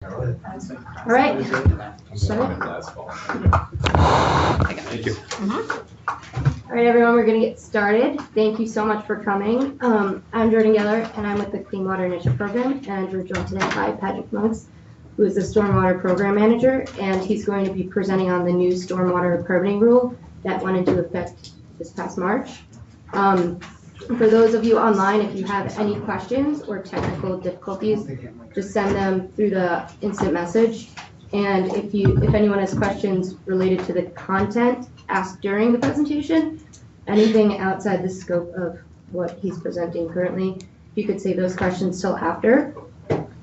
All right. Thank you. All right, everyone, we're going to get started. Thank you so much for coming. I'm Jordan Geller, and I'm with the Clean Water Initiative Program, and we're joined today by Padraic, who is the Stormwater Program Manager, and he's going to be presenting on the new Stormwater Permitting Rule that went into effect this past March. For those of you online, if you have any questions or technical difficulties, just send them through the instant message. And if anyone has questions related to the content, ask during the presentation. Anything outside the scope of what he's presenting currently, you could save those questions till after.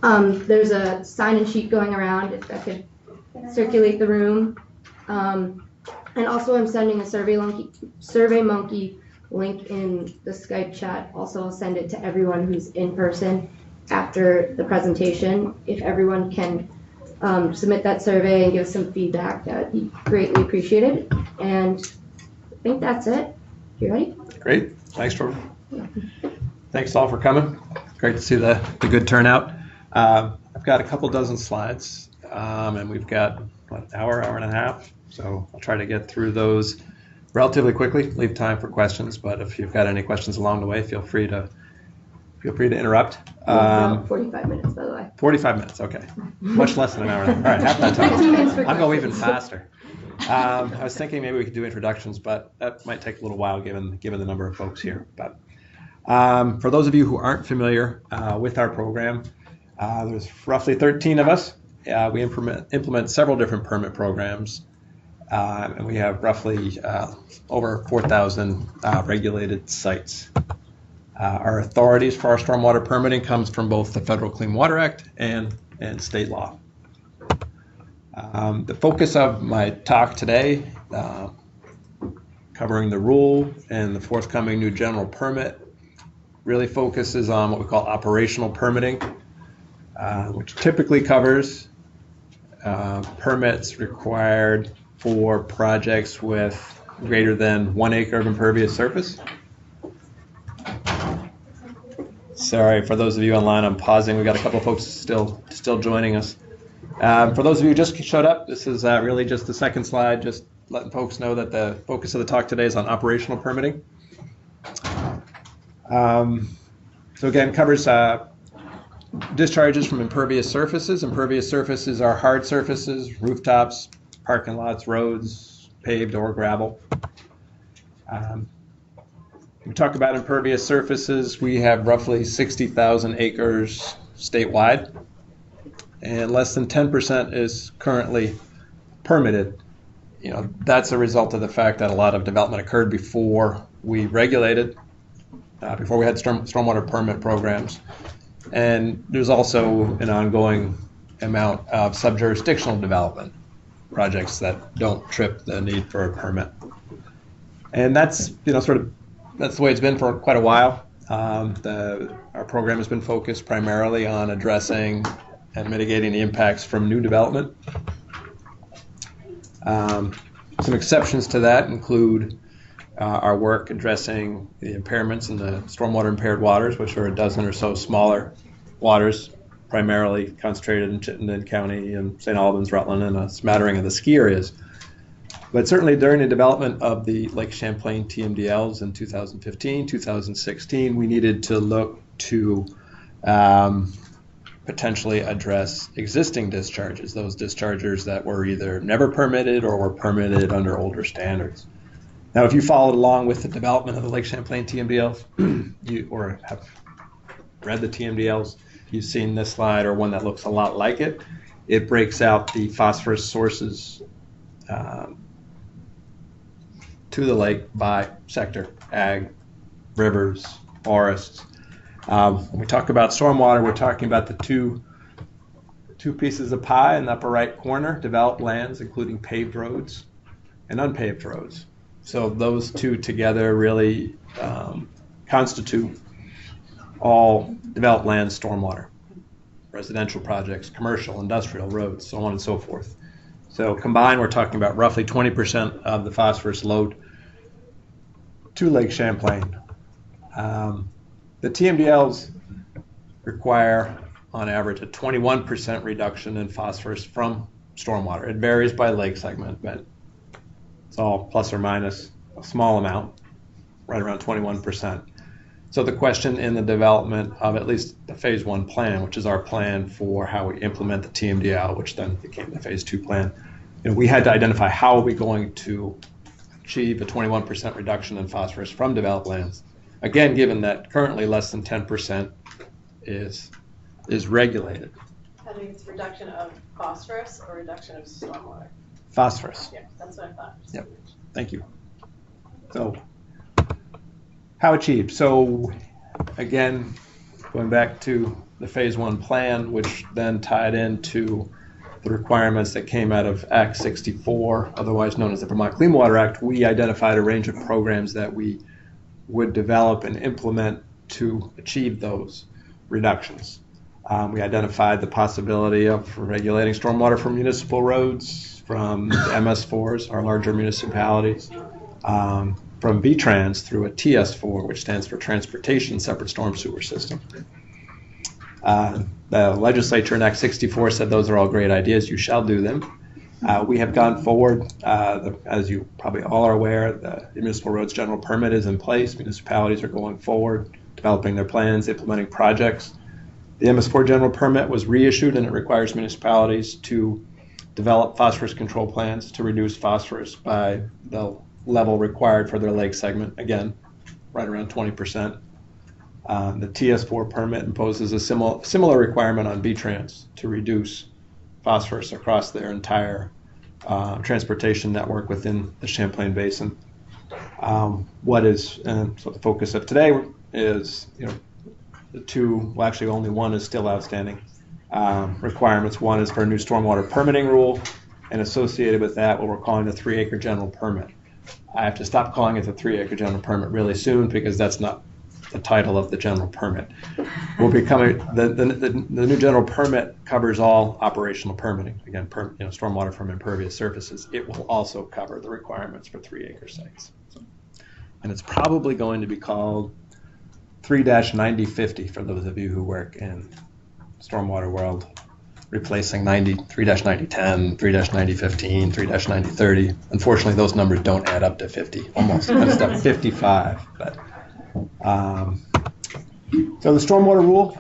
There's a sign-in sheet going around if that could circulate the room. And also I'm sending a SurveyMonkey link in the Skype chat. Also, I'll send it to everyone who's in person after the presentation. If everyone can submit that survey and give some feedback, that would be greatly appreciated. And I think that's it. You ready? Great. Thanks, Jordan. Thanks all for coming. Great to see the good turnout. I've got a couple dozen slides, and we've got an hour and a half. So I'll try to get through those relatively quickly. Leave time for questions, but if you've got any questions along the way, feel free to interrupt. 45 minutes, by the way. 45 minutes. Okay. Much less than an hour. All right, half that time. I'll go even faster. I was thinking maybe we could do introductions, but that might take a little while given the number of folks here. But for those of you who aren't familiar with our program, there's roughly 13 of us. We implement several different permit programs, and we have roughly over 4,000 regulated sites. Our authorities for our stormwater permitting comes from both the Federal Clean Water Act and state law. The focus of my talk today, covering the rule and the forthcoming new general permit, really focuses on what we call operational permitting, which typically covers permits required for projects with greater than 1 acre of impervious surface. Sorry, for those of you online, I'm pausing. We've got a couple of folks still joining us. For those of you who just showed up, this is really just the second slide, just letting folks know that the focus of the talk today is on operational permitting. So again, covers discharges from impervious surfaces. Impervious surfaces are hard surfaces, rooftops, parking lots, roads, paved or gravel. We talk about impervious surfaces. We have roughly 60,000 acres statewide, and less than 10% is currently permitted. That's a result of the fact that a lot of development occurred before we regulated, before we had stormwater permit programs. And there's also an ongoing amount of subjurisdictional development projects that don't trip the need for a permit. And that's, that's the way it's been for quite a while. Our program has been focused primarily on addressing and mitigating the impacts from new development. Some exceptions to that include our work addressing the impairments in the stormwater impaired waters, which are a dozen or so smaller waters, primarily concentrated in Chittenden County and St. Albans, Rutland, and a smattering of the ski areas. But certainly during the development of the Lake Champlain TMDLs in 2015, 2016, we needed to look to potentially address existing discharges, those discharges that were either never permitted or were permitted under older standards. Now, if you followed along with the development of the Lake Champlain TMDLs, or have read the TMDLs, you've seen this slide or one that looks a lot like it. It breaks out the phosphorus sources to the lake by sector: ag, rivers, forests. When we talk about stormwater, we're talking about the two pieces of pie in the upper right corner: developed lands, including paved roads and unpaved roads. So those two together really constitute all developed land stormwater: residential projects, commercial, industrial, roads, so on and so forth. So combined, we're talking about roughly 20% of the phosphorus load to Lake Champlain. The TMDLs require on average, a 21% reduction in phosphorus from stormwater. It varies by lake segment, but it's all plus or minus a small amount, right around 21%. So the question in the development of at least the phase 1 plan, which is our plan for how we implement the TMDL, which then became the phase 2 plan, we had to identify how are we going to achieve a 21% reduction in phosphorus from developed lands. Again, given that currently less than 10% is regulated. I think it's reduction of phosphorus or reduction of stormwater. Phosphorus. Yeah, that's what I thought. Yep. Thank you. So, how achieved? So, again, going back to the phase 1 plan, which then tied into the requirements that came out of Act 64, otherwise known as the Vermont Clean Water Act, we identified a range of programs that we would develop and implement to achieve those reductions. We identified the possibility of regulating stormwater from municipal roads, from the MS4s, our larger municipalities, from VTrans through a TS4, which stands for Transportation Separate Storm Sewer System. The legislature in Act 64 said those are all great ideas, you shall do them. We have gone forward, as you probably all are aware, the municipal roads general permit is in place. Municipalities are going forward, developing their plans, implementing projects. The MS4 general permit was reissued, and it requires municipalities to develop phosphorus control plans to reduce phosphorus by the level required for their lake segment, again, right around 20%. The TS4 permit imposes a similar requirement on VTrans to reduce phosphorus across their entire transportation network within the Champlain Basin. So the focus of today is, the two, well, actually only one is still outstanding requirements. One is for a new stormwater permitting rule, and associated with that, what we're calling the 3-acre general permit. I have to stop calling it the 3-acre general permit really soon, because that's not the title of the general permit. Will be coming. The new general permit covers all operational permitting. Again, stormwater from impervious surfaces. It will also cover the requirements for 3-acre sites. And it's probably going to be called 3-9050 for those of you who work in stormwater world, replacing 3-9010, 3-9015, 3-9030. Unfortunately, those numbers don't add up to 50. Almost. It's up 55. But so the stormwater rule,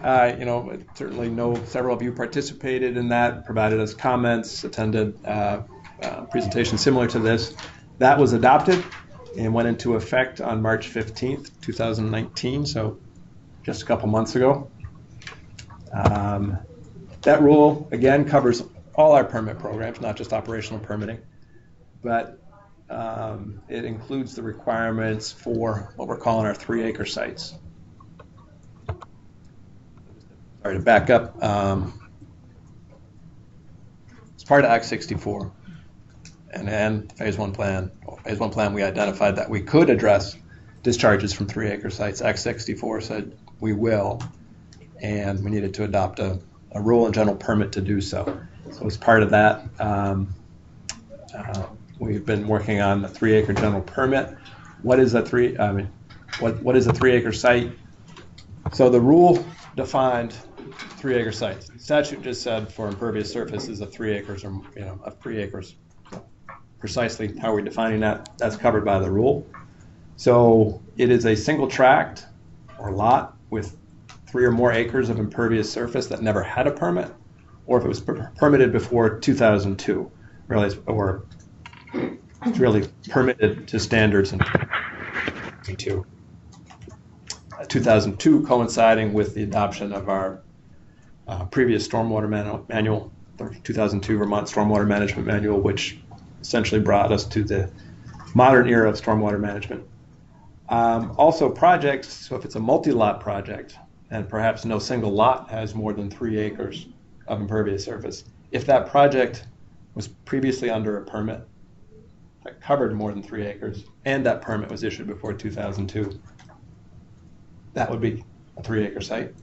certainly know several of you participated in that, provided us comments, attended presentations similar to this. That was adopted and went into effect on March 15th, 2019, so just a couple months ago. That rule, again, covers all our permit programs, not just operational permitting, but it includes the requirements for what we're calling our 3-acre sites. Sorry, to back up, it's part of Act 64 and Phase 1 plan. Phase 1 plan, we identified that we could address discharges from 3-acre sites. Act 64 said we will, and we needed to adopt a rule and general permit to do so. So as part of that, we've been working on the 3-acre general permit. What is a 3-acre site? So the rule defined 3-acre sites. The statute just said for impervious surfaces of 3 acres or of 3 acres. So precisely how we're defining that, that's covered by the rule. So it is a single tract or lot with 3 or more acres of impervious surface that never had a permit, or if it was permitted before 2002, or it's really permitted to standards in 2002, coinciding with the adoption of our previous Stormwater Manual, the 2002 Vermont Stormwater Management Manual, which essentially brought us to the modern era of stormwater management. Also projects, so if it's a multi-lot project, and perhaps no single lot has more than 3 acres of impervious surface, if that project was previously under a permit that covered more than 3 acres, and that permit was issued before 2002, that would be a 3-acre site.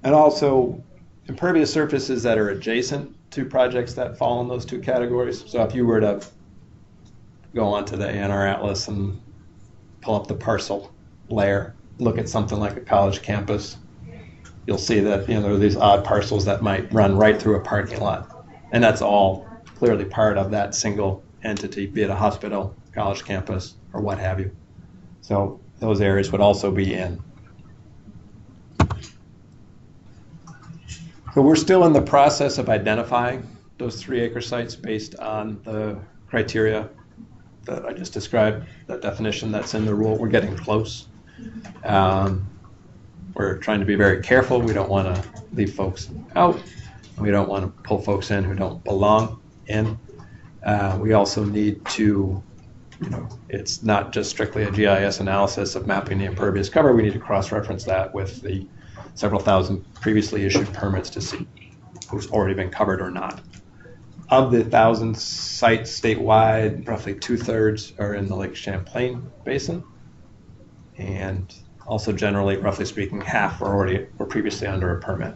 And also impervious surfaces that are adjacent to projects that fall in those two categories. So if you were to go onto the ANR Atlas and pull up the parcel layer, look at something like a college campus, you'll see that, there are these odd parcels that might run right through a parking lot. And that's all clearly part of that single entity, be it a hospital, college campus, or what have you. So those areas would also be in. So we're still in the process of identifying those 3-acre sites based on the criteria that I just described, that definition that's in the rule. We're getting close. We're trying to be very careful. We don't want to leave folks out. We don't want to pull folks in who don't belong in. We also need to, it's not just strictly a GIS analysis of mapping the impervious cover. We need to cross-reference that with the several thousand previously issued permits to see who's already been covered or not. Of the 1,000 sites statewide, roughly 2/3 are in the Lake Champlain Basin. And also generally, roughly speaking, half were previously under a permit.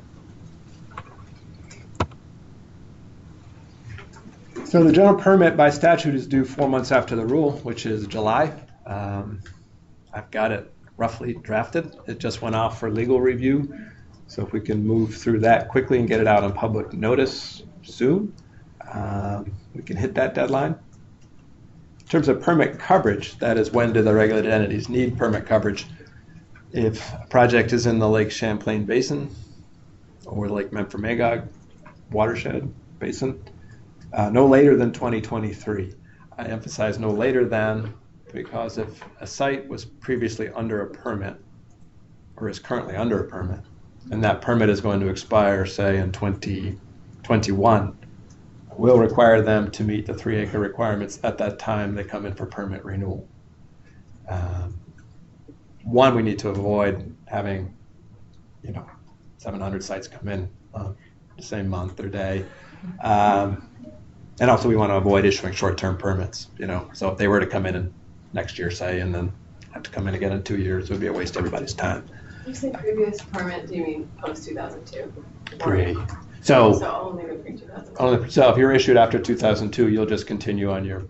So the general permit by statute is due 4 months after the rule, which is July. I've got it roughly drafted. It just went off for legal review. So if we can move through that quickly and get it out on public notice soon, we can hit that deadline. In terms of permit coverage, that is, when do the regulated entities need permit coverage? If a project is in the Lake Champlain Basin or Lake Memphremagog watershed basin, no later than 2023. I emphasize no later than because if a site was previously under a permit or is currently under a permit, and that permit is going to expire, say, in 2021, we'll require them to meet the 3-acre requirements at that time they come in for permit renewal. One, we need to avoid having, 700 sites come in the same month or day. And also we want to avoid issuing short-term permits, So if they were to come in next year, say, and then have to come in again in 2 years, it would be a waste of everybody's time. You say previous permit, do you mean post-2002? So only with pre-2002. So if you're issued after 2002, you'll just continue on your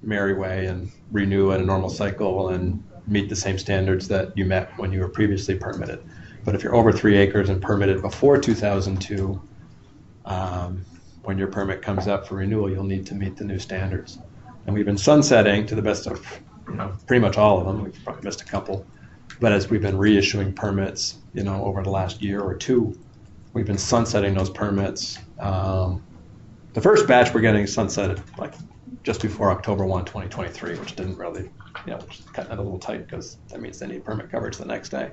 merry way and renew at a normal cycle and meet the same standards that you met when you were previously permitted. But if you're over 3 acres and permitted before 2002, when your permit comes up for renewal, you'll need to meet the new standards. And we've been sunsetting to the best of, pretty much all of them. We've probably missed a couple. But as we've been reissuing permits, over the last year or two, we've been sunsetting those permits. The first batch we're getting sunsetted like just before October 1, 2023, which didn't really, which is cutting it a little tight because that means they need permit coverage the next day.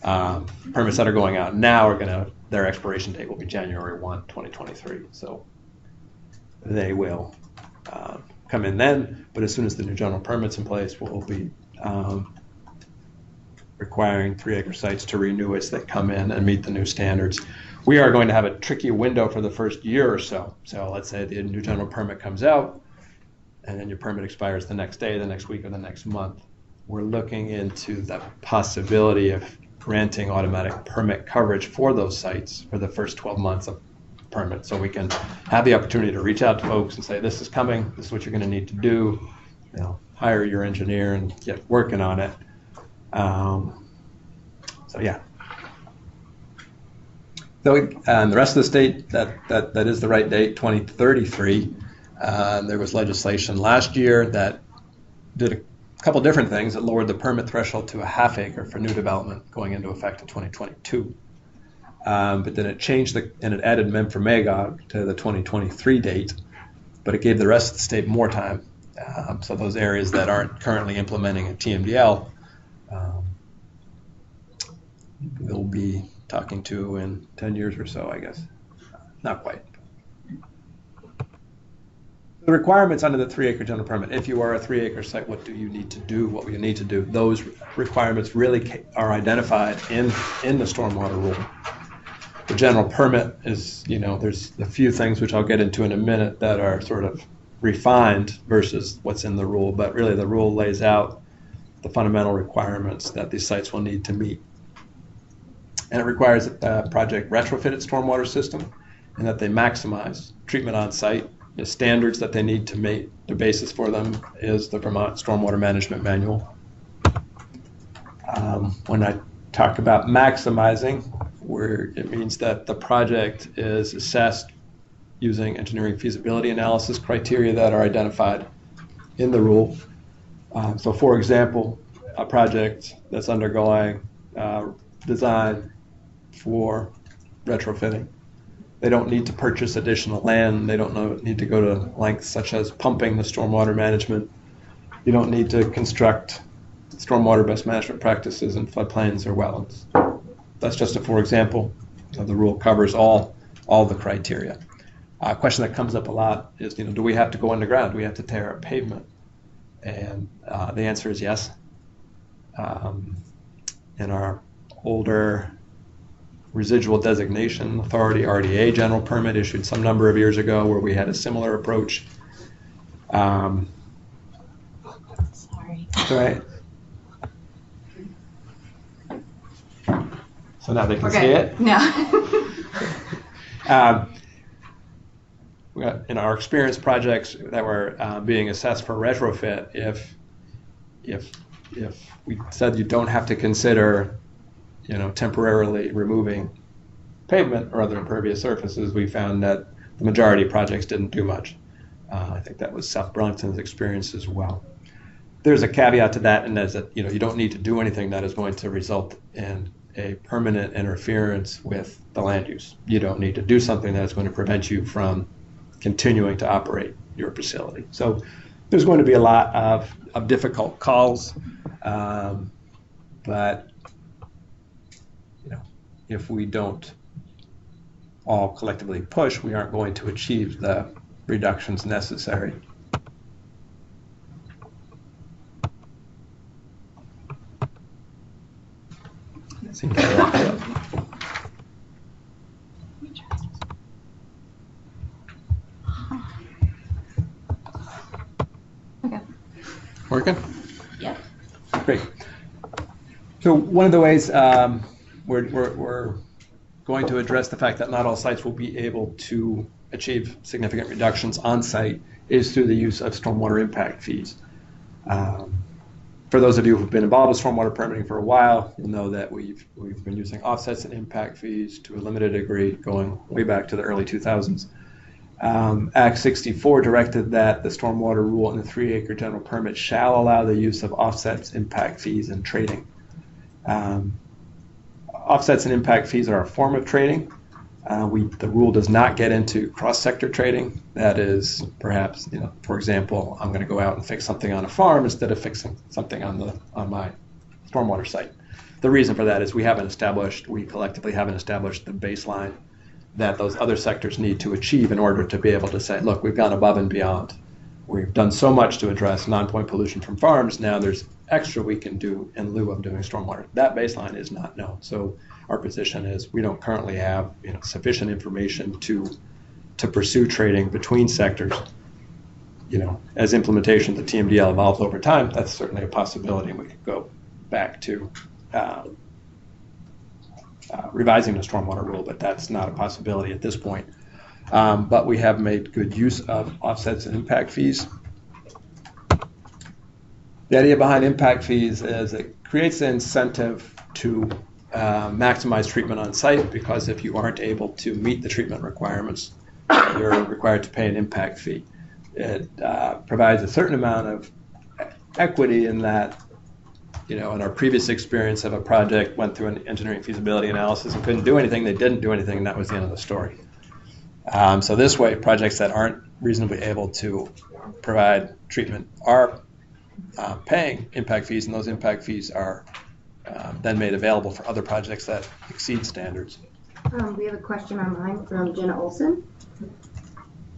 Permits that are going out now their expiration date will be January 1, 2023. So they will come in then, but as soon as the new general permit's in place, we'll be requiring 3-acre sites to renew as they come in and meet the new standards. We are going to have a tricky window for the first year or so. So let's say the new general permit comes out and then your permit expires the next day, the next week, or the next month. We're looking into the possibility of granting automatic permit coverage for those sites for the first 12 months of permit. So we can have the opportunity to reach out to folks and say, this is coming, this is what you're going to need to do, hire your engineer and get working on it. So yeah. So the rest of the state, that is the right date, 2033. There was legislation last year that did a couple different things. It lowered the permit threshold to a ½ acre for new development going into effect in 2022. But then it changed and it added Memphremagog to the 2023 date, but it gave the rest of the state more time. So those areas that aren't currently implementing a TMDL, we'll be talking to in 10 years or so, I guess. Not quite. The requirements under the 3-acre general permit, if you are a 3-acre site, what do you need to do? What will you need to do? Those requirements really are identified in the stormwater rule. The general permit is, there's a few things which I'll get into in a minute that are sort of refined versus what's in the rule, but really the rule lays out the fundamental requirements that these sites will need to meet. And it requires a project retrofit its stormwater system and that they maximize treatment on site. The standards that they need to meet, the basis for them is the Vermont Stormwater Management Manual. When I talk about maximizing, where it means that the project is assessed using engineering feasibility analysis criteria that are identified in the rule. So for example, a project that's undergoing design for retrofitting, they don't need to purchase additional land. They don't need to go to lengths such as pumping the stormwater management. You don't need to construct stormwater best management practices in floodplains or wetlands. That's just a for example. The rule covers all the criteria. A question that comes up a lot is, do we have to go underground? Do we have to tear up pavement? And the answer is yes. In our older residual designation authority, RDA general permit issued some number of years ago where we had a similar approach. Sorry. That's all right. So now they can see it? No. In our experience projects that were being assessed for retrofit, if we said you don't have to consider, temporarily removing pavement or other impervious surfaces, we found that the majority of projects didn't do much. I think that was South Burlington's experience as well. There's a caveat to that, and that's that you don't need to do anything that is going to result in a permanent interference with the land use. You don't need to do something that is going to prevent you from continuing to operate your facility. So there's going to be a lot of difficult calls, but if we don't all collectively push, we aren't going to achieve the reductions necessary. Seems to work out. Okay. Working? Yep. Great. So one of the ways we're going to address the fact that not all sites will be able to achieve significant reductions on site is through the use of stormwater impact fees. For those of you who've been involved with stormwater permitting for a while, you'll know that we've been using offsets and impact fees to a limited degree going way back to the early 2000s. Act 64 directed that the stormwater rule in the 3-acre general permit shall allow the use of offsets, impact fees, and trading. Offsets and impact fees are a form of trading. The rule does not get into cross-sector trading. That is, perhaps, for example, I'm going to go out and fix something on a farm instead of fixing something on my stormwater site. The reason for that is we collectively haven't established the baseline that those other sectors need to achieve in order to be able to say, look, we've gone above and beyond. We've done so much to address non-point pollution from farms. Now there's extra we can do in lieu of doing stormwater. That baseline is not known. So our position is we don't currently have sufficient information to pursue trading between sectors. As implementation of the TMDL evolves over time, that's certainly a possibility. We could go back to revising the stormwater rule, but that's not a possibility at this point. But we have made good use of offsets and impact fees. The idea behind impact fees is it creates an incentive to maximize treatment on site, because if you aren't able to meet the treatment requirements, you're required to pay an impact fee. It provides a certain amount of equity in that, in our previous experience of a project went through an engineering feasibility analysis and couldn't do anything, they didn't do anything, and that was the end of the story. So this way, projects that aren't reasonably able to provide treatment are paying impact fees, and those impact fees are then made available for other projects that exceed standards. We have a question online from Jenna Olson.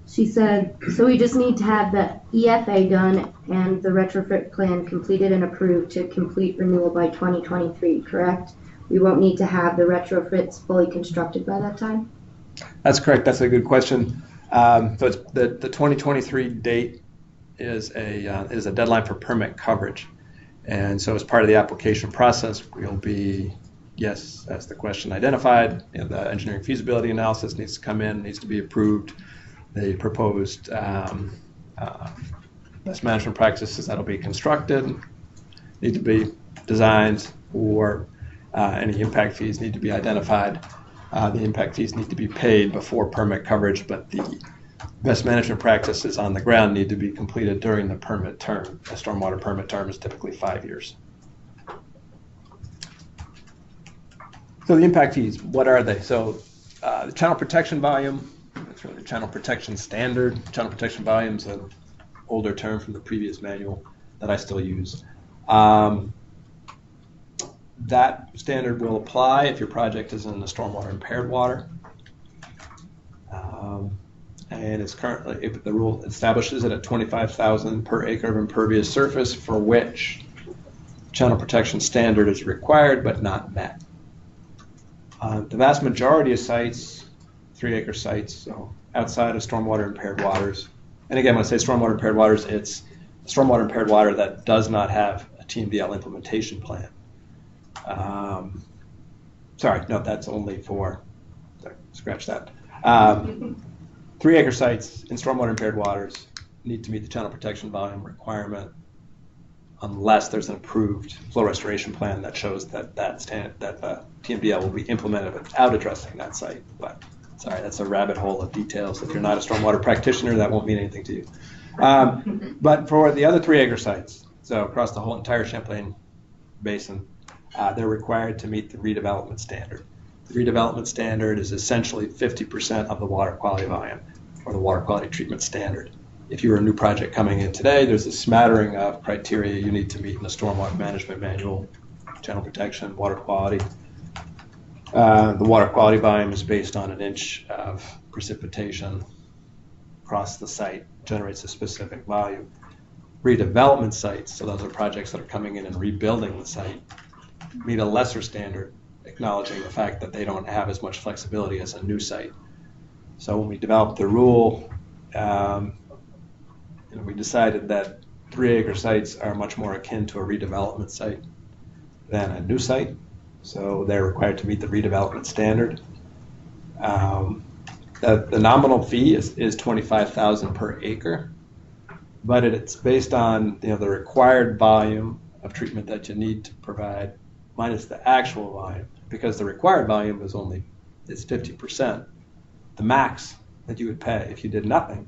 She said, so we just need to have the EFA done and the retrofit plan completed and approved to complete renewal by 2023, correct? We won't need to have the retrofits fully constructed by that time? That's correct. That's a good question. So it's the 2023 date is a deadline for permit coverage. And so as part of the application process, we'll be, yes, as the question identified, the engineering feasibility analysis needs to come in, needs to be approved. The proposed best management practices that will be constructed need to be designed, or any impact fees need to be identified. The impact fees need to be paid before permit coverage, but the best management practices on the ground need to be completed during the permit term. A stormwater permit term is typically 5 years. So the impact fees, what are they? So the channel protection volume, that's really the channel protection standard. Channel protection volume is an older term from the previous manual that I still use. That standard will apply if your project is in the stormwater impaired water. And it's currently, the rule establishes it at 25,000 per acre of impervious surface for which channel protection standard is required but not met. The vast majority of sites, 3-acre sites, so outside of stormwater impaired waters, and again, when I say stormwater impaired waters, it's stormwater impaired water that does not have a TMDL implementation plan. Sorry, no, that's only for, scratch that. 3-acre sites in stormwater impaired waters need to meet the channel protection volume requirement unless there's an approved flow restoration plan that shows that the TMDL will be implemented without addressing that site. But sorry, that's a rabbit hole of details. If you're not a stormwater practitioner, that won't mean anything to you. But for the other 3-acre sites, so across the whole entire Champlain Basin, they're required to meet the redevelopment standard. The redevelopment standard is essentially 50% of the water quality volume, or the water quality treatment standard. If you're a new project coming in today, there's a smattering of criteria you need to meet in the Stormwater Management Manual, channel protection, water quality. The water quality volume is based on an inch of precipitation across the site, generates a specific volume. Redevelopment sites, so those are projects that are coming in and rebuilding the site, meet a lesser standard, acknowledging the fact that they don't have as much flexibility as a new site. So when we developed the rule, we decided that 3-acre sites are much more akin to a redevelopment site than a new site. So they're required to meet the redevelopment standard. The nominal fee is 25,000 per acre, but it's based on the required volume of treatment that you need to provide minus the actual volume, because the required volume is 50%. The max that you would pay if you did nothing,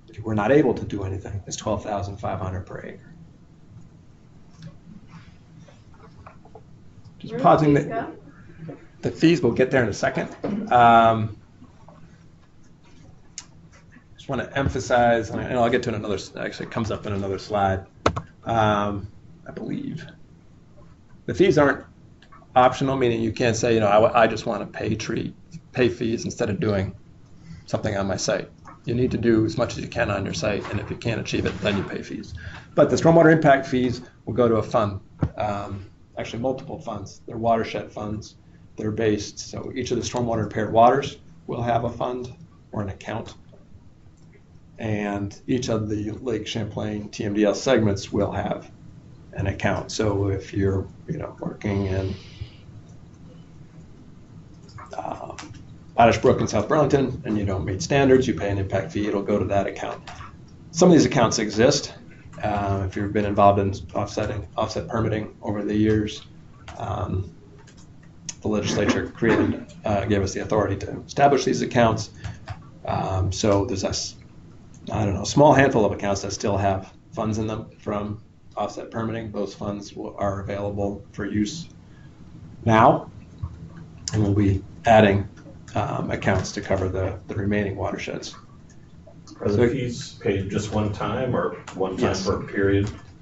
if you were not able to do anything, is 12,500 per acre. Just pausing the fees, we'll get there in a second. Just want to emphasize, and I'll get to it in another, actually it comes up in another slide, I believe. The fees aren't optional, meaning you can't say, I just want to pay fees instead of doing something on my site. You need to do as much as you can on your site, and if you can't achieve it, then you pay fees. But the stormwater impact fees will go to a fund, actually multiple funds. They're watershed funds. They're based, so each of the stormwater impaired waters will have a fund or an account, and each of the Lake Champlain TMDL segments will have an account. So if you're working in Irish Brook in South Burlington and you don't meet standards, you pay an impact fee, it'll go to that account. Some of these accounts exist. If you've been involved in offset permitting over the years, the legislature gave us the authority to establish these accounts. So there's a small handful of accounts that still have funds in them from offset permitting. Those funds are available for use now, and we'll be adding accounts to cover the remaining watersheds. Are the fees paid just one time, or one time per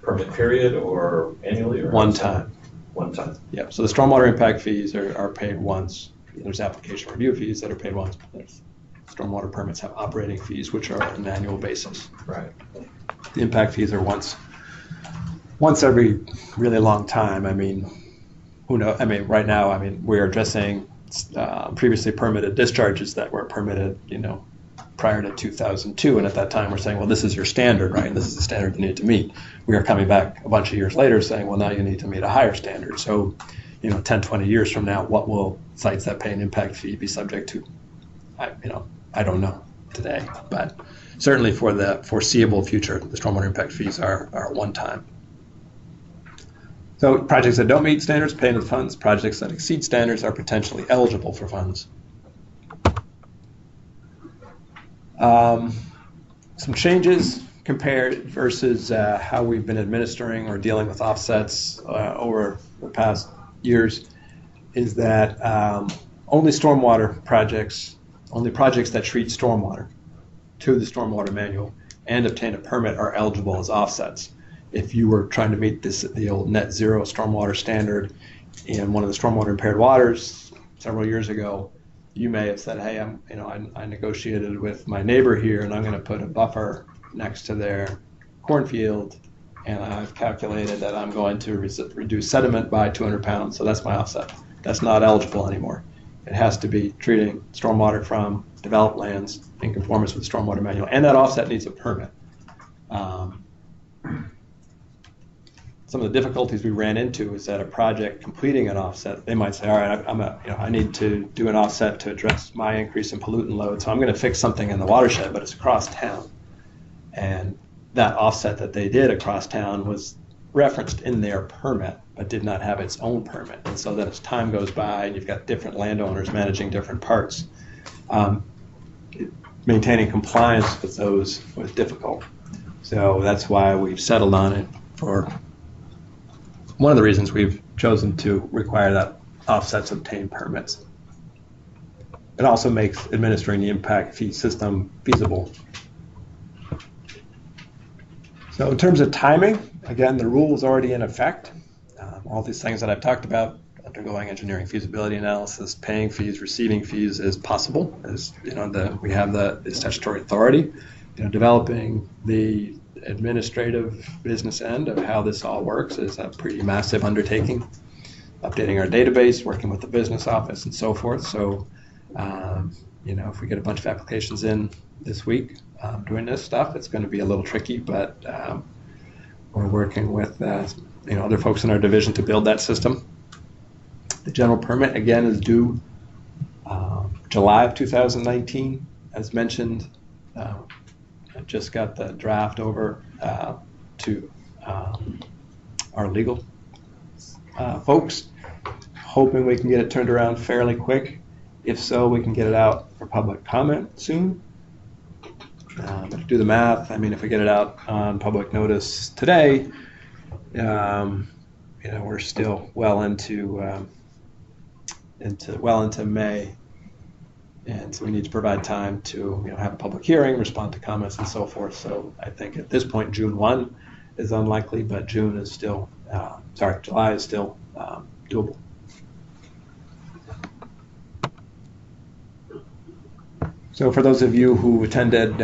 permit period, or annually? Or one time. One time. Yeah, so the stormwater impact fees are paid once. There's application review fees that are paid once. Stormwater permits have operating fees, which are on an annual basis. Right. The impact fees are once every really long time. Who knows? Right now, we're addressing previously permitted discharges that were permitted, prior to 2002, and at that time we're saying, well, this is your standard, right? And this is the standard you need to meet. We are coming back a bunch of years later saying, well, now you need to meet a higher standard. So, 10, 20 years from now, what will sites that pay an impact fee be subject to? I don't know today, but certainly for the foreseeable future, the stormwater impact fees are one time. So projects that don't meet standards pay into the funds. Projects that exceed standards are potentially eligible for funds. Some changes compared versus how we've been administering or dealing with offsets over the past years is that only projects that treat stormwater to the Stormwater Manual and obtain a permit are eligible as offsets. If you were trying to meet the old net zero stormwater standard in one of the stormwater impaired waters several years ago, you may have said, hey, I negotiated with my neighbor here and I'm going to put a buffer next to their cornfield, and I've calculated that I'm going to reduce sediment by 200 pounds, so that's my offset. That's not eligible anymore. It has to be treating stormwater from developed lands in conformance with the Stormwater Manual, and that offset needs a permit. Some of the difficulties we ran into is that a project completing an offset, they might say, all right, I need to do an offset to address my increase in pollutant load, so I'm going to fix something in the watershed, but it's across town. And that offset that they did across town was referenced in their permit, but did not have its own permit. And so that as time goes by and you've got different landowners managing different parts, maintaining compliance with those was difficult. So that's why we've settled on it for one of the reasons we've chosen to require that offsets obtain permits. It also makes administering the impact fee system feasible. So in terms of timing, again, the rule is already in effect. All these things that I've talked about, undergoing engineering feasibility analysis, paying fees, receiving fees is possible. As we have the statutory authority. Developing the administrative business end of how this all works is a pretty massive undertaking. Updating our database, working with the business office, and so forth. So, if we get a bunch of applications in this week doing this stuff, it's going to be a little tricky, but we're working with other folks in our division to build that system. The general permit, again, is due July of 2019. As mentioned, I just got the draft over to our legal folks, hoping we can get it turned around fairly quick. If so, we can get it out for public comment soon. Do the math. If we get it out on public notice today, we're still well into May, and so we need to provide time to have a public hearing, respond to comments, and so forth. So I think at this point, June 1 is unlikely, but July is still doable. So for those of you who attended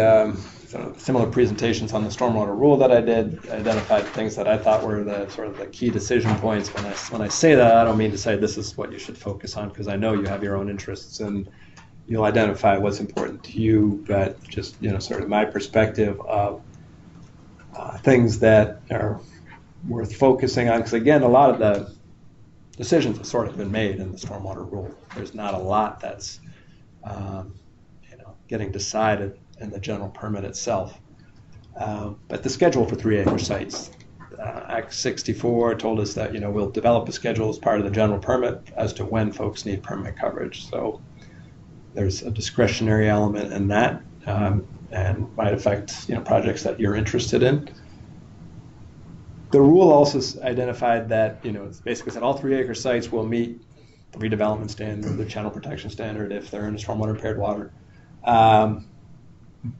similar presentations on the stormwater rule that I did, I identified things that I thought were the key decision points. When I say that, I don't mean to say this is what you should focus on, because I know you have your own interests and you'll identify what's important to you, but just sort of my perspective of things that are worth focusing on, because again, a lot of the decisions have sort of been made in the stormwater rule. There's not a lot that's getting decided in the general permit itself. But the schedule for 3-acre sites, Act 64 told us that we'll develop a schedule as part of the general permit as to when folks need permit coverage. So there's a discretionary element in that, and might affect projects that you're interested in. The rule also identified that it's basically said all 3-acre sites will meet the redevelopment standard, the channel protection standard if they're in stormwater impaired water.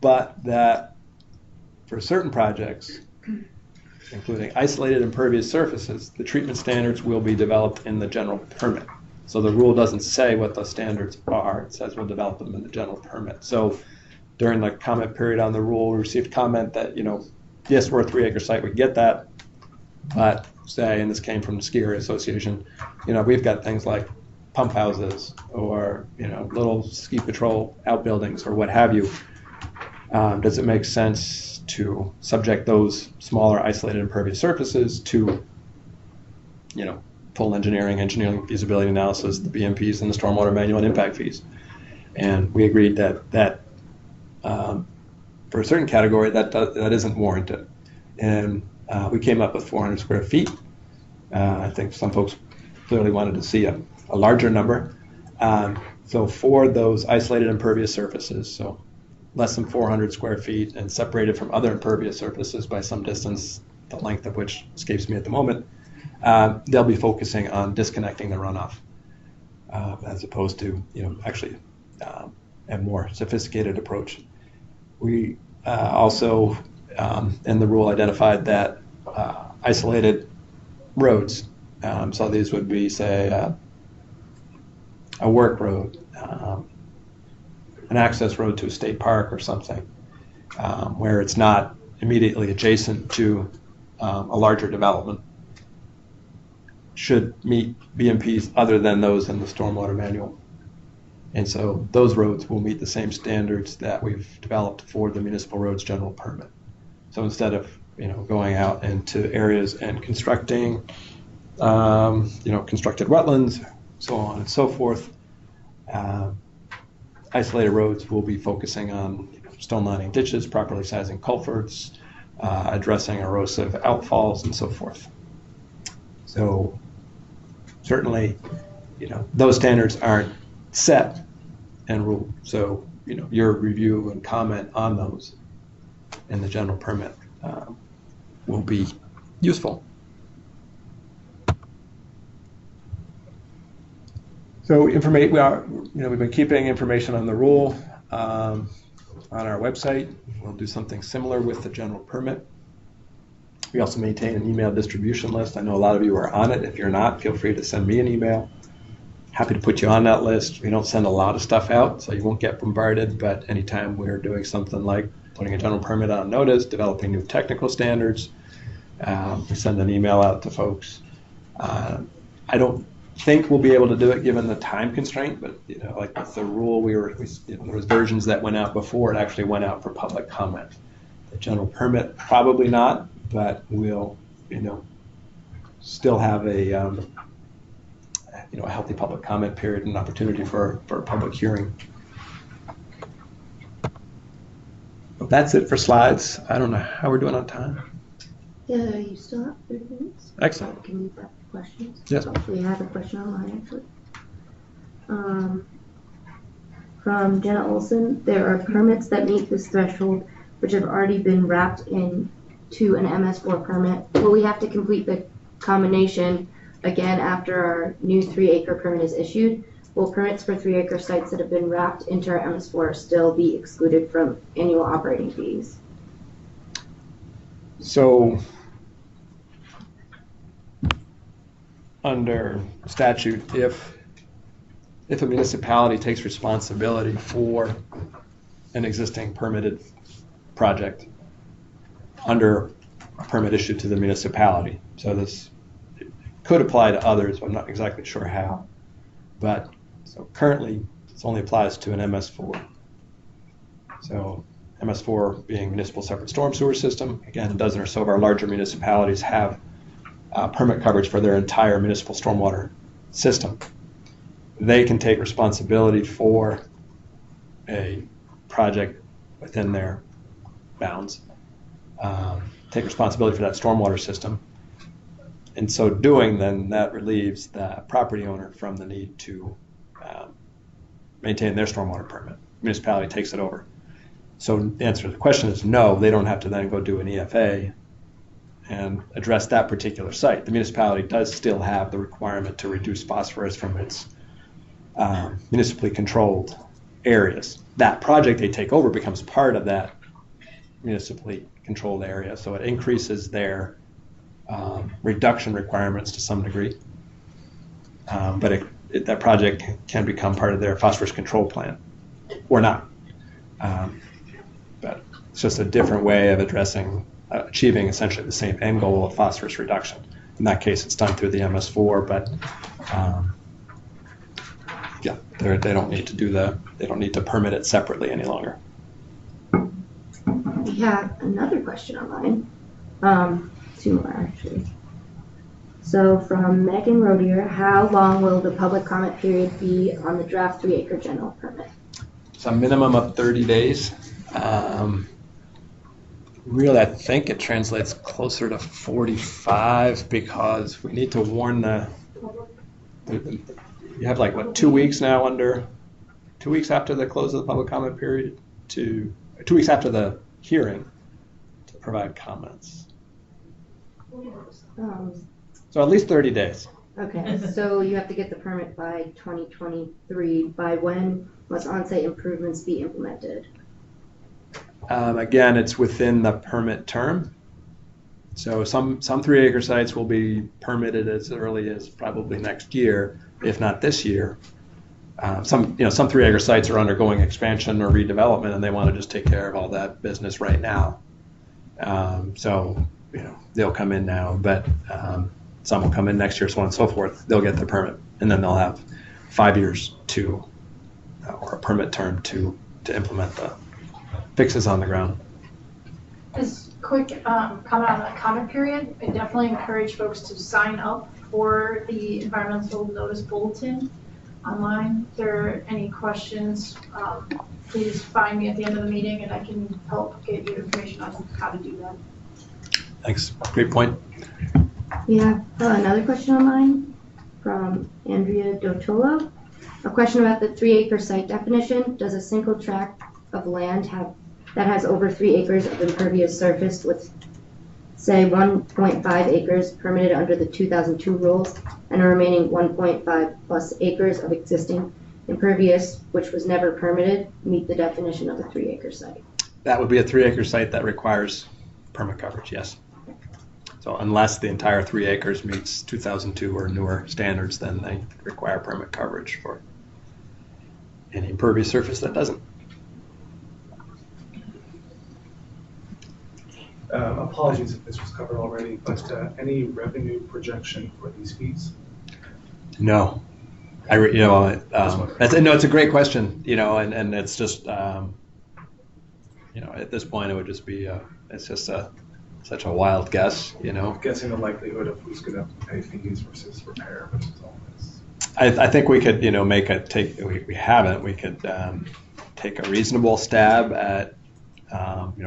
But that for certain projects, including isolated impervious surfaces, the treatment standards will be developed in the general permit. So the rule doesn't say what the standards are. It says we'll develop them in the general permit. So during the comment period on the rule, we received comment that, yes, we're a 3-acre site, we get that, but say, and this came from the Ski Area Association, we've got things like pump houses or little ski patrol outbuildings or what have you. Does it make sense to subject those smaller isolated impervious surfaces to full engineering feasibility analysis, the BMPs and the Stormwater Manual and impact fees? And we agreed that for a certain category that isn't warranted, and we came up with 400 square feet. I think some folks clearly wanted to see a larger number. So for those isolated impervious surfaces, so less than 400 square feet and separated from other impervious surfaces by some distance, the length of which escapes me at the moment, they'll be focusing on disconnecting the runoff as opposed to, actually a more sophisticated approach. We also, in the rule, identified that isolated roads, so these would be, say, a work road, an access road to a state park or something, where it's not immediately adjacent to a larger development, should meet BMPs other than those in the Stormwater Manual. And so those roads will meet the same standards that we've developed for the municipal roads general permit. So instead of going out into areas and constructing constructed wetlands, so on and so forth, isolated roads will be focusing on stone lining ditches, properly sizing culverts, addressing erosive outfalls, and so forth. So certainly, those standards aren't set and ruled. So, your review and comment on those in the general permit will be useful. So we've been keeping information on the rule on our website. We'll do something similar with the general permit. We also maintain an email distribution list. I know a lot of you are on it. If you're not, feel free to send me an email. Happy to put you on that list. We don't send a lot of stuff out, so you won't get bombarded, but anytime we're doing something like putting a general permit on notice, developing new technical standards, we send an email out to folks. I don't think we'll be able to do it given the time constraint, but like with the rule, there was versions that went out before it actually went out for public comment. The general permit, probably not, but we'll still have a healthy public comment period and opportunity for a public hearing. But that's it for slides. I don't know how we're doing on time. Yeah, you still have 30 minutes? Excellent. Can we have questions? Yes. We have a question online, actually. From Jenna Olson, there are permits that meet this threshold which have already been wrapped into an MS4 permit. Will we have to complete the combination again after our new 3-acre permit is issued? Will permits for 3-acre sites that have been wrapped into our MS4 still be excluded from annual operating fees? So under statute, if a municipality takes responsibility for an existing permitted project under a permit issued to the municipality, so this could apply to others, but I'm not exactly sure how. But so currently, this only applies to an MS4. So MS4 being municipal separate storm sewer system. Again, a dozen or so of our larger municipalities have permit coverage for their entire municipal stormwater system. They can take responsibility for a project within their bounds, take responsibility for that stormwater system. In so doing, then that relieves the property owner from the need to maintain their stormwater permit. Municipality takes it over. So the answer to the question is no, they don't have to then go do an EFA and address that particular site. The municipality does still have the requirement to reduce phosphorus from its municipally controlled areas. That project they take over becomes part of that municipally controlled area, so it increases their reduction requirements to some degree. But that project can become part of their phosphorus control plan, or not. But it's just a different way of achieving essentially the same end goal of phosphorus reduction. In that case, it's done through the MS4, but yeah, they don't need to they don't need to permit it separately any longer. We have another question online. Two more actually. So from Megan Rodier, how long will the public comment period be on the draft 3-acre general permit? It's a minimum of 30 days. Really, I think it translates closer to 45 because we need to warn you have like, what, 2 weeks now 2 weeks after the close of the public comment period 2 weeks after the hearing to provide comments. So at least 30 days. Okay, so you have to get the permit by 2023. By when must on-site improvements be implemented? Again, it's within the permit term. So some 3-acre sites will be permitted as early as probably next year, if not this year. Some 3-acre sites are undergoing expansion or redevelopment, and they want to just take care of all that business right now. So they'll come in now, but some will come in next year, so on and so forth. They'll get the permit, and then they'll have 5 years or a permit term to implement the fixes on the ground. Just quick comment on the comment period. I definitely encourage folks to sign up for the environmental notice bulletin online. If there are any questions, please find me at the end of the meeting and I can help get you information on how to do that. Thanks. Great point. Yeah, another question online from Andrea Dotolo. A question about the 3-acre site definition. Does a single tract of land that has over 3 acres of impervious surface with, say, 1.5 acres permitted under the 2002 rules and a remaining 1.5 plus acres of existing impervious, which was never permitted, meet the definition of a 3-acre site? That would be a 3-acre site that requires permit coverage, yes. So unless the entire 3 acres meets 2002 or newer standards, then they require permit coverage for any impervious surface that doesn't. Apologies if this was covered already, but any revenue projection for these fees? No, it's a great question, and it's just, at this point it would just be, it's just such a wild guess, Guessing the likelihood of who's going to pay fees versus repair versus all this. I think we could, we could take a reasonable stab at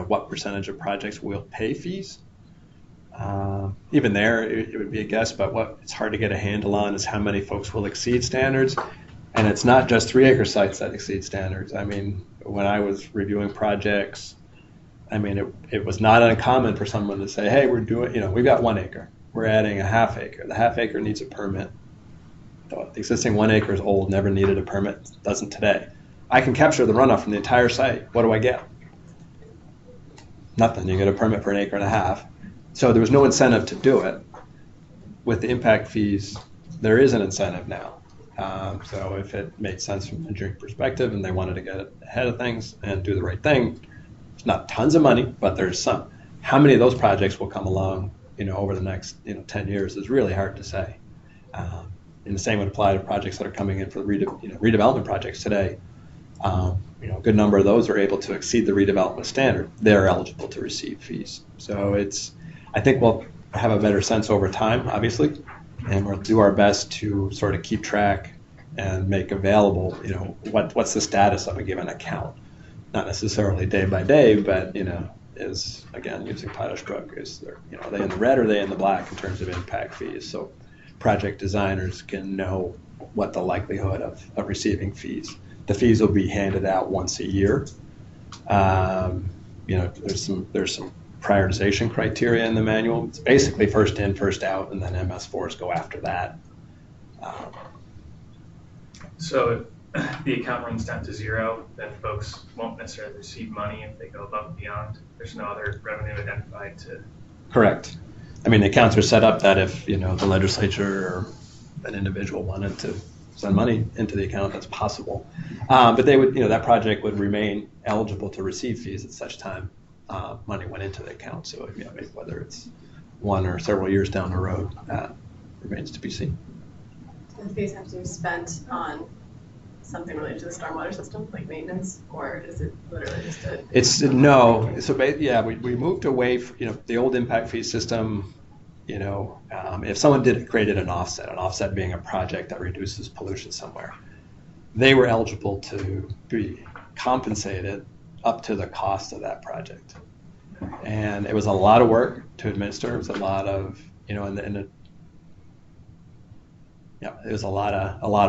what percentage of projects will pay fees. Even there, it would be a guess, but what it's hard to get a handle on is how many folks will exceed standards. And it's not just 3-acre sites that exceed standards. I mean, when I was reviewing projects, it was not uncommon for someone to say, hey, we've got 1 acre. We're adding a half acre. The half acre needs a permit. The existing 1 acre is old, never needed a permit, doesn't today. I can capture the runoff from the entire site. What do I get? Nothing. You get a permit for 1.5 acres. So there was no incentive to do it. With the impact fees, there is an incentive now. So if it made sense from an engineering perspective and they wanted to get ahead of things and do the right thing, it's not tons of money, but there's some. How many of those projects will come along, over the next 10 years is really hard to say. And the same would apply to projects that are coming in for the redevelopment projects today. A good number of those are able to exceed the redevelopment standard. They're eligible to receive fees. So I think we'll have a better sense over time, obviously, and we'll do our best to sort of keep track and make available, what's the status of a given account. Not necessarily day by day, but, is, again, using Padraic, are they in the red or are they in the black in terms of impact fees? So project designers can know what the likelihood of receiving fees. The fees will be handed out once a year. There's some prioritization criteria in the manual. It's basically first in, first out, and then MS4s go after that. So if the account runs down to 0, then folks won't necessarily receive money if they go above and beyond. There's no other revenue identified to. Correct. The accounts are set up that if the legislature or an individual wanted to send money into the account, that's possible. But they would, that project would remain eligible to receive fees at such time money went into the account. So whether it's 1 or several years down the road, remains to be seen. Do the fees have to be spent on something related to the stormwater system, like maintenance, or is it literally just a? No. So we moved away from, the old impact fee system. If someone created an offset being a project that reduces pollution somewhere, they were eligible to be compensated up to the cost of that project. And it was a lot of work to administer. It was a lot of, it was a lot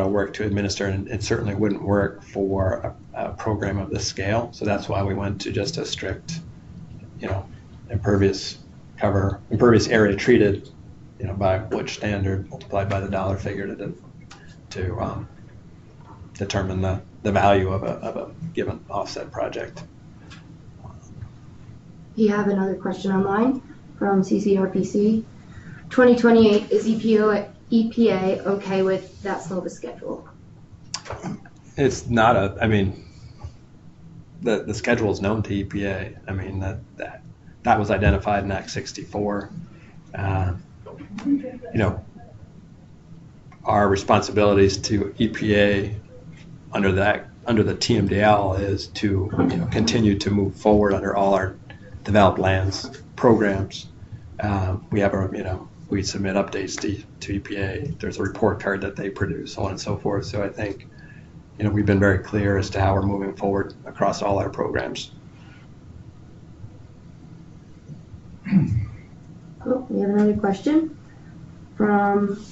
of work to administer, and it certainly wouldn't work for a program of this scale. So that's why we went to just a strict, impervious area treated, by which standard multiplied by the dollar figure to determine the value of a given offset project. You have another question online from CCRPC. 2028, is EPA okay with that slow of a schedule? It's not the schedule is known to EPA. I mean, that was identified in Act 64. Our responsibilities to EPA under the TMDL is to continue to move forward under all our developed lands programs. We submit updates to EPA. There's a report card that they produce, so on and so forth. So I think we've been very clear as to how we're moving forward across all our programs. Oh, we have another question from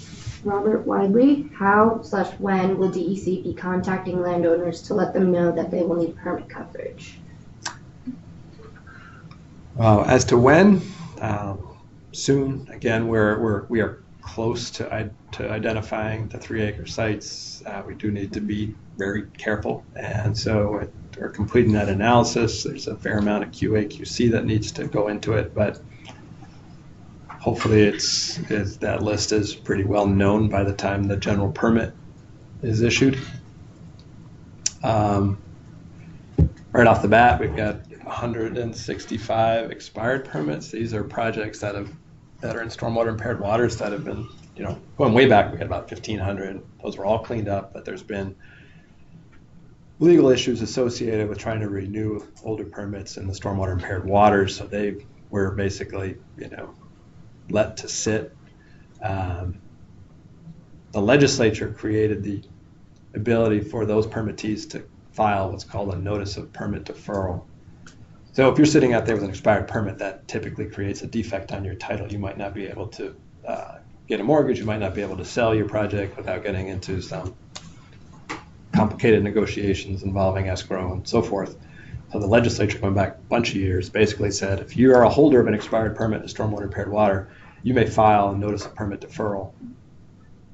Robert Widley. How/when will DEC be contacting landowners to let them know that they will need permit coverage? As to when, soon. Again, we are close to identifying the 3-acre sites. We do need to be very careful, and so we're completing that analysis. There's a fair amount of QA/QC that needs to go into it, but hopefully that list is pretty well known by the time the general permit is issued. Right off the bat, we've got 165 expired permits. These are projects that are in stormwater impaired waters that have been, going way back. We had about 1,500. Those were all cleaned up, but there's been legal issues associated with trying to renew older permits in the stormwater impaired waters. So they were basically, let to sit. The legislature created the ability for those permittees to file what's called a notice of permit deferral. So if you're sitting out there with an expired permit, that typically creates a defect on your title. You might not be able to get a mortgage. You might not be able to sell your project without getting into some complicated negotiations involving escrow and so forth. So the legislature, going back a bunch of years, basically said if you are a holder of an expired permit in stormwater impaired water, you may file a notice of permit deferral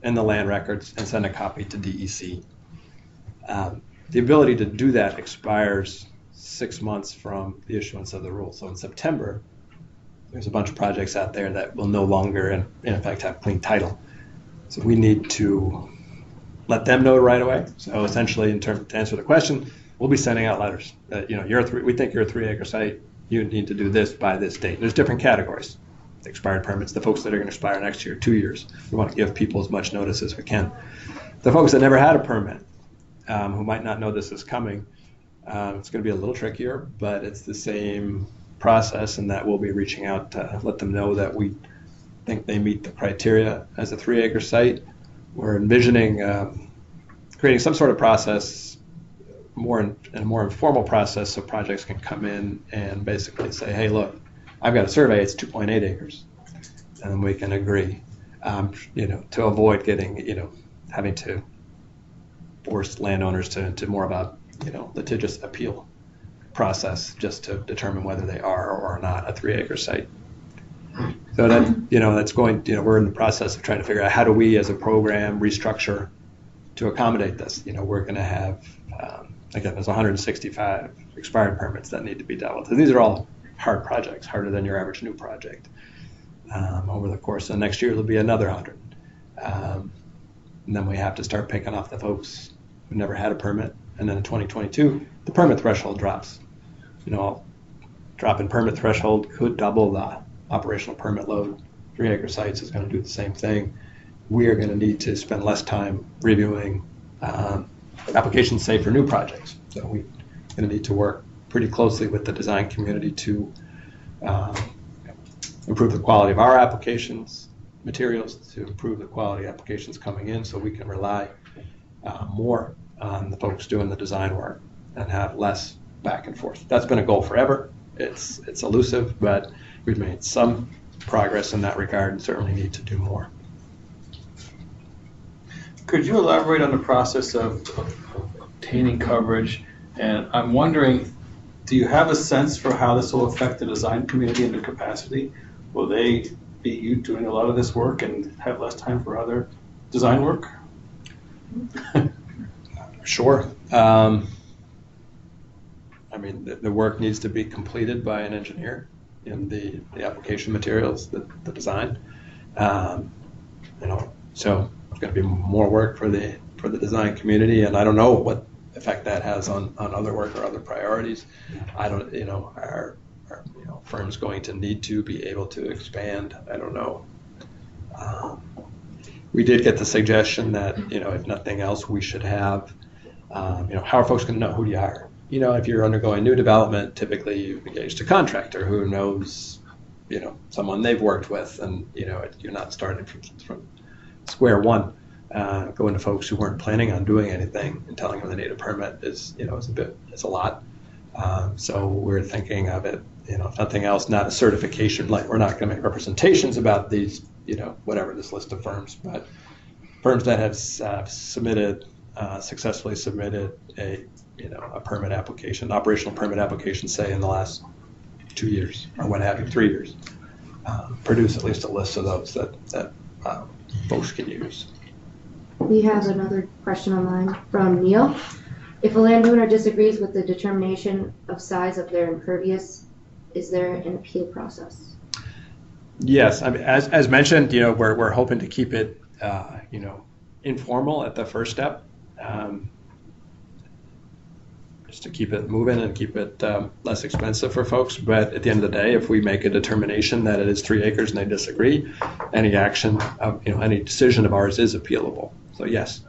in the land records and send a copy to DEC. The ability to do that expires 6 months from the issuance of the rule. So in September, there's a bunch of projects out there that will no longer, in effect, have clean title. So we need to let them know right away. So essentially, to answer the question, we'll be sending out letters that we think you're a 3-acre site. You need to do this by this date. There's different categories. The expired permits, the folks that are going to expire next year, 2 years. We want to give people as much notice as we can. The folks that never had a permit, who might not know this is coming, it's going to be a little trickier, but it's the same process in that we'll be reaching out to let them know that we think they meet the criteria as a 3-acre site. We're envisioning creating some sort of process, a more informal process, so projects can come in and basically say, hey, look, I've got a survey, it's 2.8 acres. And then we can agree, to avoid getting, having to force landowners to more about, litigious appeal process just to determine whether they are or are not a 3-acre site. So that, that's going, we're in the process of trying to figure out how do we as a program restructure to accommodate this. We're going to have, again, there's 165 expired permits that need to be dealt with. And these are all hard projects, harder than your average new project. Over the course of next year, there'll be another 100. And then we have to start picking off the folks who never had a permit. And then in 2022, the permit threshold drops. Drop in permit threshold could double the operational permit load. 3-acre sites is going to do the same thing. We are going to need to spend less time reviewing applications, say, for new projects. So we're going to need to work pretty closely with the design community to improve the quality of our applications, materials, to improve the quality of applications coming in so we can rely more on the folks doing the design work and have less back and forth. That's been a goal forever. it's elusive, but we've made some progress in that regard and certainly need to do more. Could you elaborate on the process of obtaining coverage? And I'm wondering, do you have a sense for how this will affect the design community and their capacity? Will they be you doing a lot of this work and have less time for other design work? Sure. I mean, the work needs to be completed by an engineer in the application materials, the design. So it's going to be more work for the design community, and I don't know what effect that has on other work or other priorities. I don't, our firm's going to need to be able to expand. I don't know. We did get the suggestion that, if nothing else, we should have, how are folks going to know who you hire? If you're undergoing new development, typically you've engaged a contractor who knows, someone they've worked with, and, you're not starting from square one. Going to folks who weren't planning on doing anything and telling them they need a permit is a lot. So we're thinking of it, if nothing else, not a certification, like we're not going to make representations about these, whatever this list of firms, but firms that have successfully submitted a permit application, operational permit application, say in the last 2 years or what have you, 3 years, produce at least a list of those that folks can use. We have another question online from Neil. If a landowner disagrees with the determination of size of their impervious, is there an appeal process? Yes, I mean, as mentioned, we're hoping to keep it, informal at the first step, just to keep it moving and keep it less expensive for folks. But at the end of the day, if we make a determination that it is 3 acres and they disagree, any action of, any decision of ours is appealable. So yes,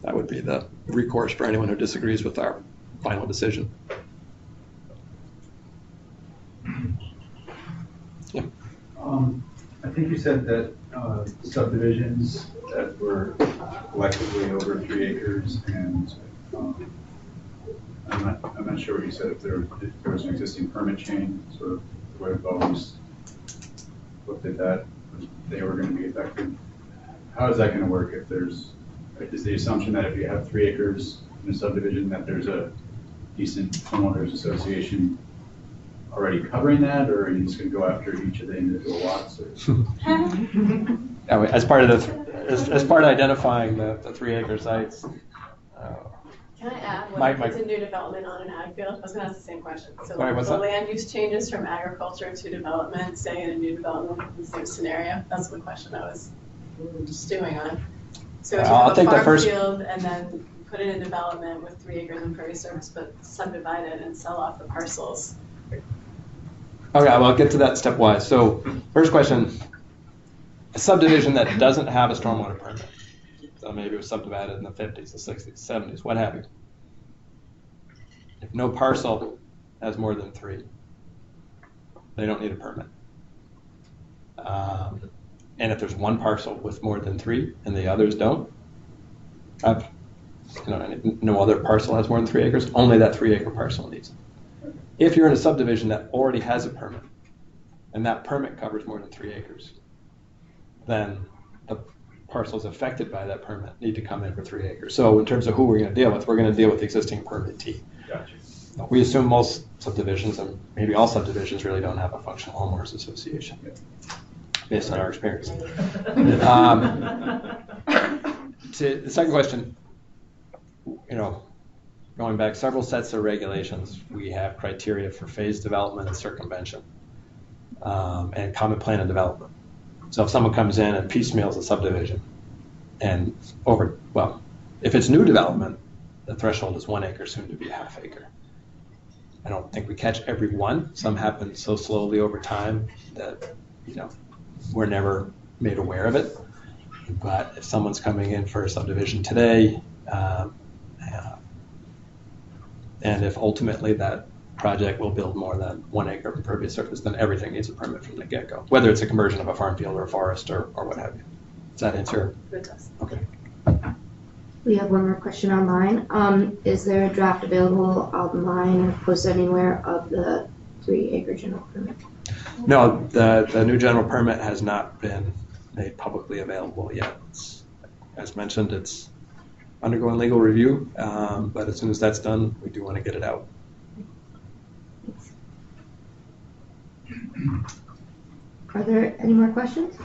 that would be the recourse for anyone who disagrees with our final decision. Yeah. I think you said that subdivisions that were collectively over 3 acres, and I'm not sure what you said, if there was an existing permit chain, sort of the way we've always looked at that, they were going to be affected. How is that going to work if is the assumption that if you have 3 acres in a subdivision that there's a decent homeowners association already covering that, or are you just going to go after each of the individual lots? As part of identifying the 3 acre sites. Can I add, Mike. It's a new development on an ag field? I was gonna ask the same question. So Sorry, what's the that? land use changes from agriculture to development, say in a new development in the same scenario? That's the question I was stewing on. So if you I'll have take a the farm first- field and then put it in development with 3 acres of impervious surface, but subdivide it and sell off the parcels. Okay, well, I'll get to that stepwise. So first question, a subdivision that doesn't have a stormwater permit. So maybe it was subdivided in the 50s, the 60s, 70s, what have you. If no parcel has more than 3, they don't need a permit. And if there's one parcel with more than 3 and the others don't, no other parcel has more than 3 acres, only that 3 acre parcel needs it. If you're in a subdivision that already has a permit and that permit covers more than 3 acres, then the parcels affected by that permit need to come in for 3 acres. So in terms of who we're going to deal with, we're going to deal with the existing permittee. Gotcha. We assume most subdivisions, and maybe all subdivisions, really don't have a functional homeowners association, based on our experience. To the second question, going back several sets of regulations, we have criteria for phase development and circumvention, and common plan and development. So if someone comes in and piecemeals a subdivision, and if it's new development, the threshold is 1 acre, soon to be a ½ acre. I don't think we catch every one. Some happen so slowly over time that, we're never made aware of it. But if someone's coming in for a subdivision today, and if ultimately that project will build more than 1 acre of impervious surface, then everything needs a permit from the get-go, whether it's a conversion of a farm field or a forest or what have you. Does that answer? It does. Okay. We have one more question online. Is there a draft available online or posted anywhere of the 3 acre general permit? No, the new general permit has not been made publicly available yet. As mentioned, it's undergoing legal review, but as soon as that's done, we do want to get it out. Are there any more questions?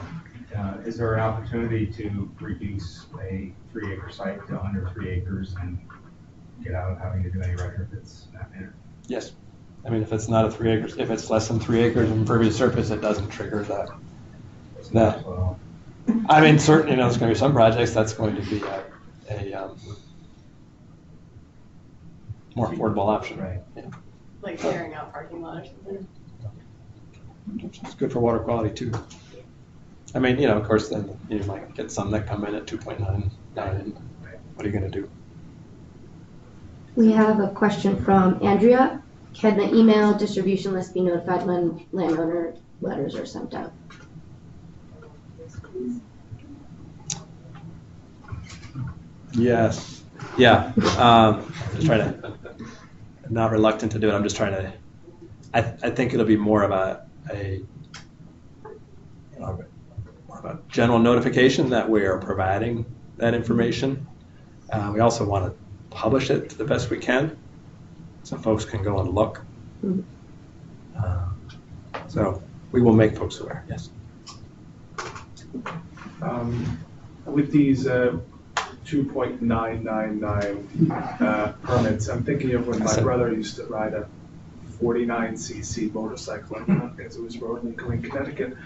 Is there an opportunity to reduce a 3 acre site to under 3 acres and get out of having to do any retrofits in that manner? Yes. I mean, if it's not a 3 acres, if it's less than 3 acres of impervious surface, it doesn't trigger that. Well, I mean, certainly, there's going to be some projects that's going to be a more affordable option. Right. Yeah. Like tearing out parking lot or something. It's good for water quality too. I mean, of course, then you might get some that come in at 2.99. What are you going to do? We have a question from Andrea. Can the email distribution list be notified when landowner letters are sent out? Yes. Yeah. Just trying to. I'm not reluctant to do it. I'm just trying to. I think it'll be more of a general notification that we are providing that information. We also want to publish it to the best we can, so folks can go and look. So we will make folks aware. Yes. With these 2.999 permits, I'm thinking of when my brother used to ride a 49cc motorcycle on Kansas Road in Connecticut.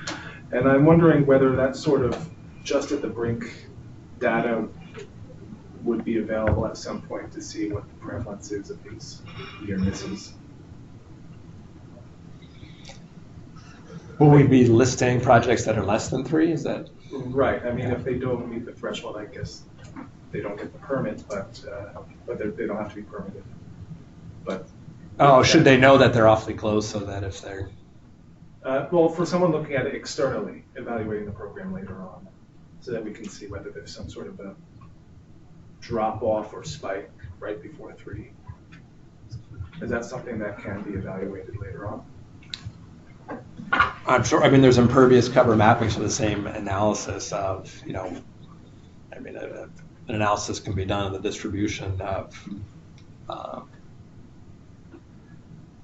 And I'm wondering whether that sort of just at the brink data would be available at some point to see what the prevalence is of these near misses. Will we be listing projects that are less than 3? Is that right? I mean, if they don't meet the threshold, I guess they don't get the permit, but they don't have to be permitted. But should they know that they're awfully close, so that if they're well, for someone looking at it externally, evaluating the program later on, so that we can see whether there's some sort of a drop off or spike right before 3. Is that something that can be evaluated later on? I'm sure. I mean, there's impervious cover mapping, so the same analysis of, an analysis can be done of the distribution of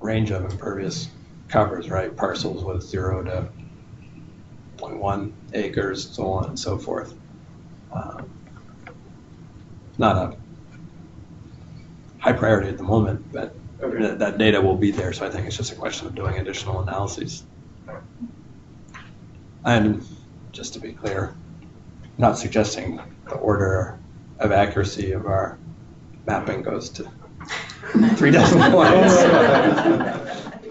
range of impervious covers, right? Parcels with 0 to 0.1 acres, so on and so forth. Not a high priority at the moment, but that data will be there. So I think it's just a question of doing additional analyses. And just to be clear, not suggesting the order of accuracy of our mapping goes to 3 decimal points. You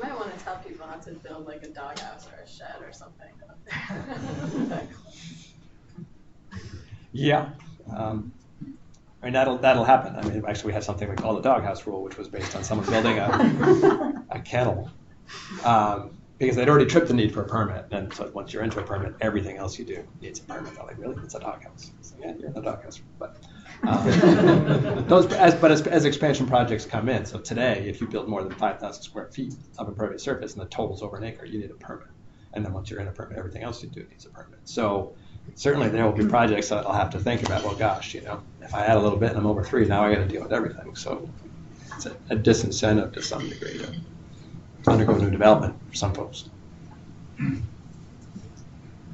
might want to tell people not to build like a doghouse or a shed or something. Yeah. I mean, that'll happen. I mean, actually, we have something we call the doghouse rule, which was based on someone building a kennel. Because they'd already tripped the need for a permit, and so once you're into a permit, everything else you do needs a permit. They're like, really? It's a doghouse. So, yeah, you're in the doghouse. But as expansion projects come in, so today, if you build more than 5,000 square feet of impervious surface and the total's over an acre, you need a permit. And then once you're in a permit, everything else you do needs a permit. So certainly there will be projects that I'll have to think about, well, gosh, if I add a little bit and I'm over 3, now I got to deal with everything. So it's a disincentive to some degree to undergo new development for some folks. Do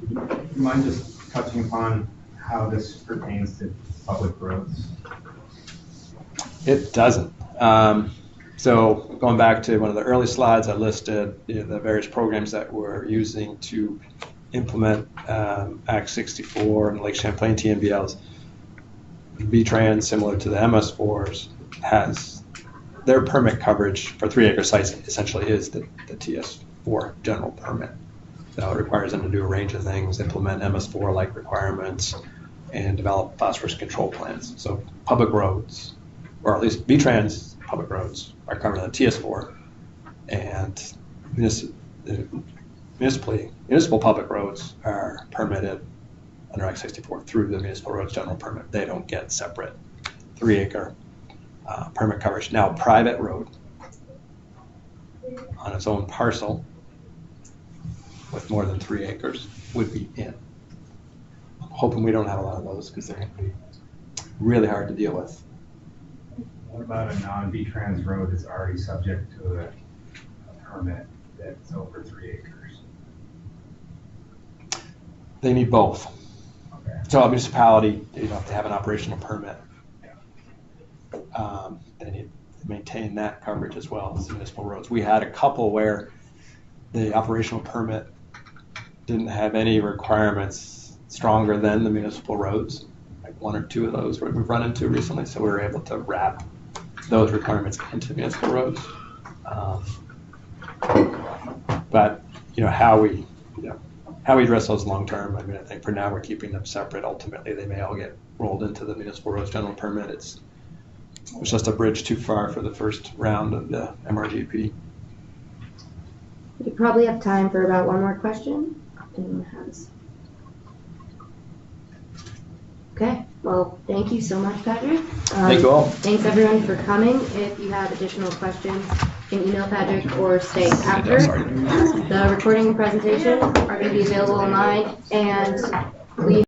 you mind just touching upon how this pertains to public roads? It doesn't. So going back to one of the early slides, I listed the various programs that we're using to implement Act 64 and Lake Champlain TMBLs. VTrans, similar to the MS4s, has their permit coverage for 3 acre sites essentially is the TS4 general permit. So it requires them to do a range of things, implement MS4-like requirements, and develop phosphorus control plans. So public roads, or at least VTrans public roads, are covered in the TS4, and municipal public roads are permitted under Act 64 through the municipal roads general permit. They don't get separate 3 acre permit coverage. Now, private road on its own parcel with more than 3 acres would be in. I'm hoping we don't have a lot of those because they're going to be really hard to deal with. What about a non-V-Trans road that's already subject to a permit that's over 3 acres? They need both. Okay. So a municipality, you have to have an operational permit. They need to maintain that coverage as well as the municipal roads. We had a couple where the operational permit didn't have any requirements stronger than the municipal roads. Like 1 or 2 of those we've run into recently, so we were able to wrap those requirements into municipal roads. But how we address those long term, I mean, I think for now we're keeping them separate. Ultimately, they may all get rolled into the municipal roads general permit. It's just a bridge too far for the first round of the MRGP. We probably have time for about one more question. Anyone has? Okay, well, thank you so much, Patrick. Thank you all. Thanks everyone for coming. If you have additional questions, you can email Patrick or stay after. The recording and presentation are going to be available online, and we